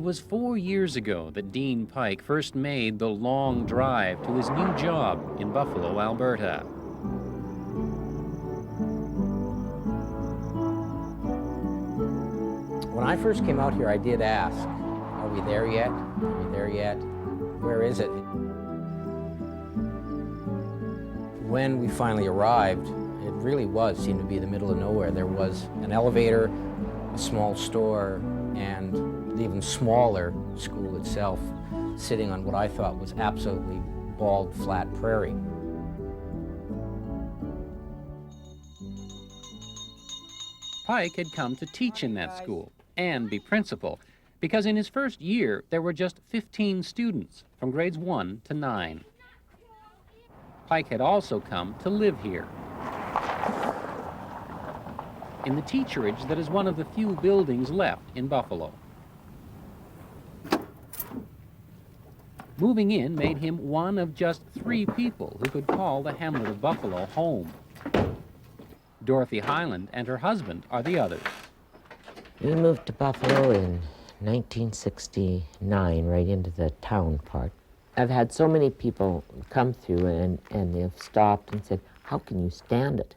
It was 4 years ago that Dean Pike first made the long drive to his new job in Buffalo, Alberta. When I first came out here, I did ask, are we there yet? Are we there yet? Where is it? When we finally arrived, it really seemed to be the middle of nowhere. There was an elevator, a small store, and the even smaller school itself, sitting on what I thought was absolutely bald, flat prairie. Pike had come to teach in that school and be principal, because in his first year there were just 15 students from grades 1 to 9. Pike had also come to live here, in the teacherage that is one of the few buildings left in Buffalo. Moving in made him one of just 3 people who could call the hamlet of Buffalo home. Dorothy Hyland and her husband are the others. We moved to Buffalo in 1969, right into the town part. I've had so many people come through and they've stopped and said, how can you stand it?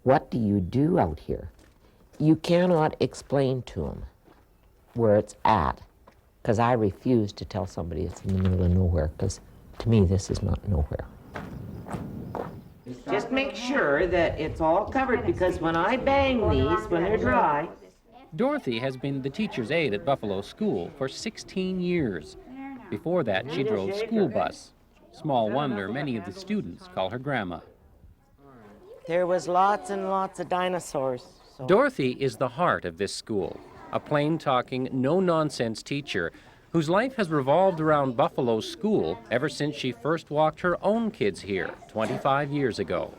What do you do out here? You cannot explain to them where it's at, because I refuse to tell somebody it's in the middle of nowhere, because to me this is not nowhere. Just make sure that it's all covered, because when I bang these, when they're dry... Dorothy has been the teacher's aide at Buffalo School for 16 years. Before that, she drove school bus. Small wonder many of the students call her Grandma. There was lots and lots of dinosaurs. So. Dorothy is the heart of this school, a plain-talking, no-nonsense teacher whose life has revolved around Buffalo School ever since she first walked her own kids here 25 years ago.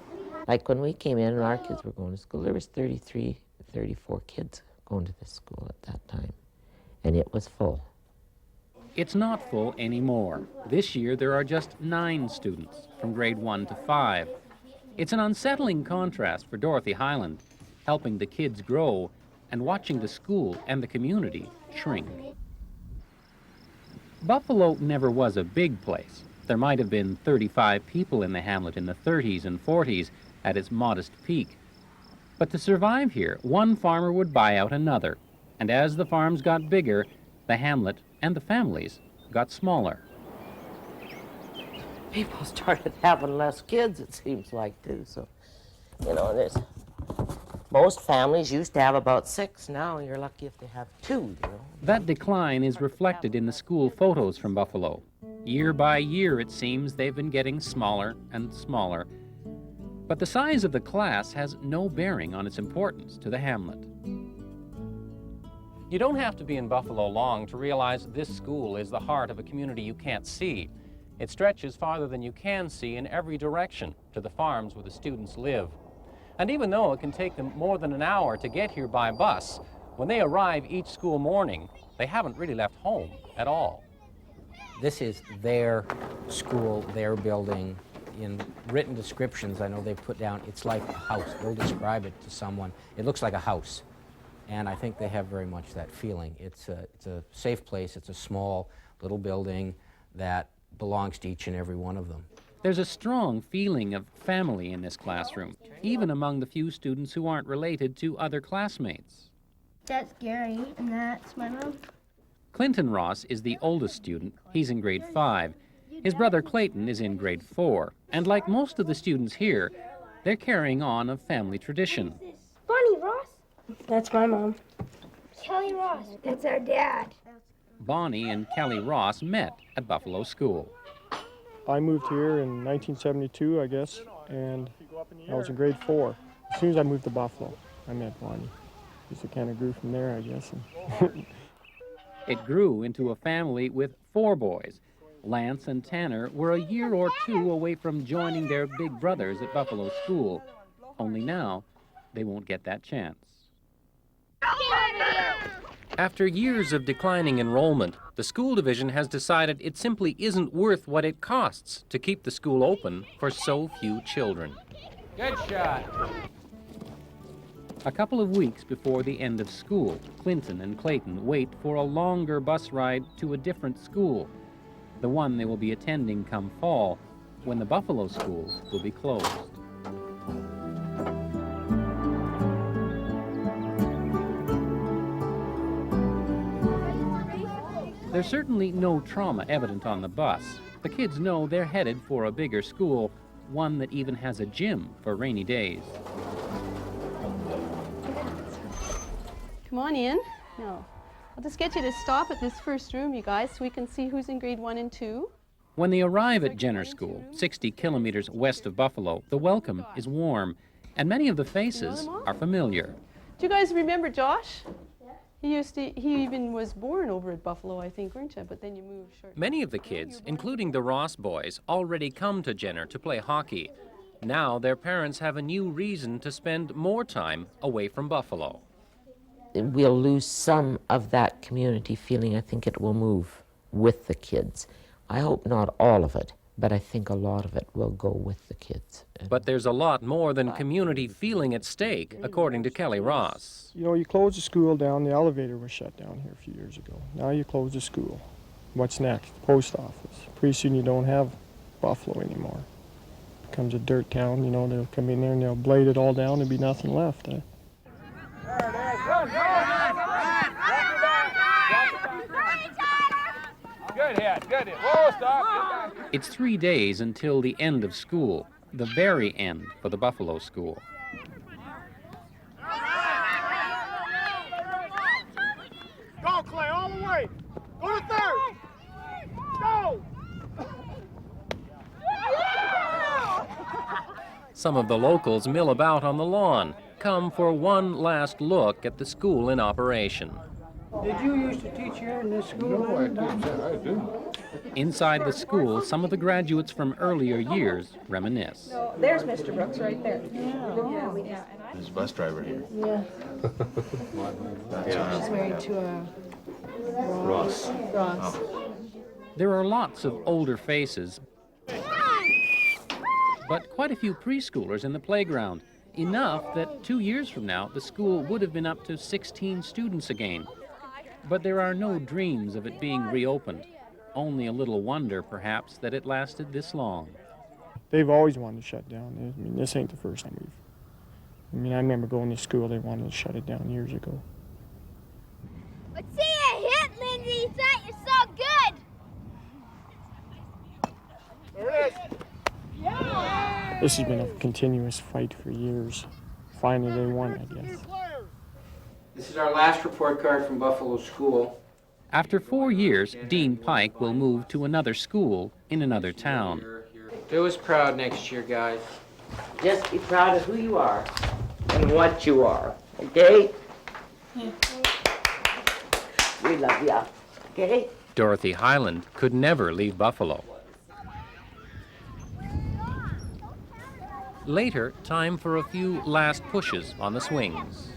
Like when we came in and our kids were going to school, there was 33, 34 kids going to this school at that time, and it was full. It's not full anymore. This year there are just 9 students from grade 1 to 5. It's an unsettling contrast for Dorothy Hyland, helping the kids grow and watching the school and the community shrink. Buffalo never was a big place. There might have been 35 people in the hamlet in the 30s and 40s at its modest peak. But to survive here, one farmer would buy out another, and as the farms got bigger, the hamlet and the families got smaller. People started having less kids, it seems like, too, so, you know, most families used to have about 6. Now you're lucky if they have 2, you know. That decline is reflected in the school photos from Buffalo. Year by year, it seems, they've been getting smaller and smaller. But the size of the class has no bearing on its importance to the hamlet. You don't have to be in Buffalo long to realize this school is the heart of a community you can't see. It stretches farther than you can see in every direction to the farms where the students live. And even though it can take them more than an hour to get here by bus, when they arrive each school morning, they haven't really left home at all. This is their school, their building. In written descriptions, I know they've put down, it's like a house. They'll describe it to someone. It looks like a house. And I think they have very much that feeling. It's a safe place. It's a small little building that belongs to each and every one of them. There's a strong feeling of family in this classroom, even among the few students who aren't related to other classmates. That's Gary, and that's my mom. Clinton Ross is the oldest student. He's in grade 5. His brother Clayton is in grade 4. And like most of the students here, they're carrying on a family tradition. Bonnie Ross? That's my mom. Kelly Ross. That's our dad. Bonnie and Kelly Ross met at Buffalo School. I moved here in 1972, I guess, and I was in grade 4. As soon as I moved to Buffalo, I met Bonnie. Just kind of grew from there, I guess. It grew into a family with 4 boys. Lance and Tanner were a year or 2 away from joining their big brothers at Buffalo School. Only now, they won't get that chance. After years of declining enrollment, the school division has decided it simply isn't worth what it costs to keep the school open for so few children. Good shot. A couple of weeks before the end of school, Clinton and Clayton wait for a longer bus ride to a different school, the one they will be attending come fall, when the Buffalo school will be closed. There's certainly no trauma evident on the bus. The kids know they're headed for a bigger school, one that even has a gym for rainy days. Come on in. No. I'll just get you to stop at this first room, you guys, so we can see who's in grade 1 and 2. When they arrive at Jenner School, 60 kilometers west of Buffalo, the welcome is warm, and many of the faces are familiar. Do you guys remember Josh? He even was born over at Buffalo, I think, weren't you? But then you moved shortly. Many of the kids, including the Ross boys, already come to Jenner to play hockey. Now their parents have a new reason to spend more time away from Buffalo. We'll lose some of that community feeling. I think it will move with the kids. I hope not all of it, but I think a lot of it will go with the kids. But there's a lot more than community feeling at stake, according to Kelly Ross. You know, you close the school down, the elevator was shut down here a few years ago. Now you close the school. What's next? Post office. Pretty soon you don't have Buffalo anymore. It becomes a dirt town, you know, they'll come in there and they'll blade it all down, there'll be nothing left. Good hit, good hit. Whoa, stop. It's 3 days until the end of school, the very end for the Buffalo school. Go, Clay, all the way. Go to third. Go. Some of the locals mill about on the lawn, come for one last look at the school in operation. Did you used to teach here in this school? No, I do. Inside the school, some of the graduates from earlier years reminisce. There's Mr. Brooks right there. There's a bus driver here. Yeah. Yeah. He's married to a Ross. Ross. There are lots of older faces, but quite a few preschoolers in the playground. Enough that 2 years from now, the school would have been up to 16 students again. But there are no dreams of it being reopened. Only a little wonder, perhaps, that it lasted this long. They've always wanted to shut down. I mean, this ain't the first time I remember going to school, they wanted to shut it down years ago. Let's see a hit, Lindsay. You thought you're so good. There it is. Yeah. This has been a continuous fight for years. Finally, they won, I guess. This is our last report card from Buffalo School. After 4 years, Dean Pike will move to another school in another town. Do us proud next year, guys. Just be proud of who you are and what you are, okay? We love you, okay? Dorothy Highland could never leave Buffalo. Later, time for a few last pushes on the swings.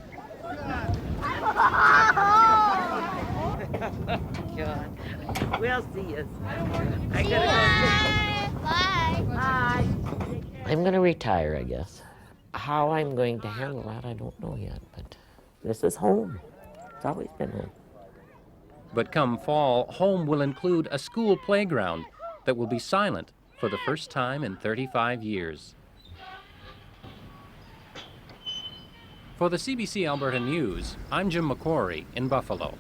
God. We'll see you. I gotta go. Bye. Bye. I'm gonna retire, I guess. How I'm going to handle that, I don't know yet, but this is home. It's always been home. But come fall, home will include a school playground that will be silent for the first time in 35 years. For the CBC Alberta News, I'm Jim McQuarrie in Buffalo.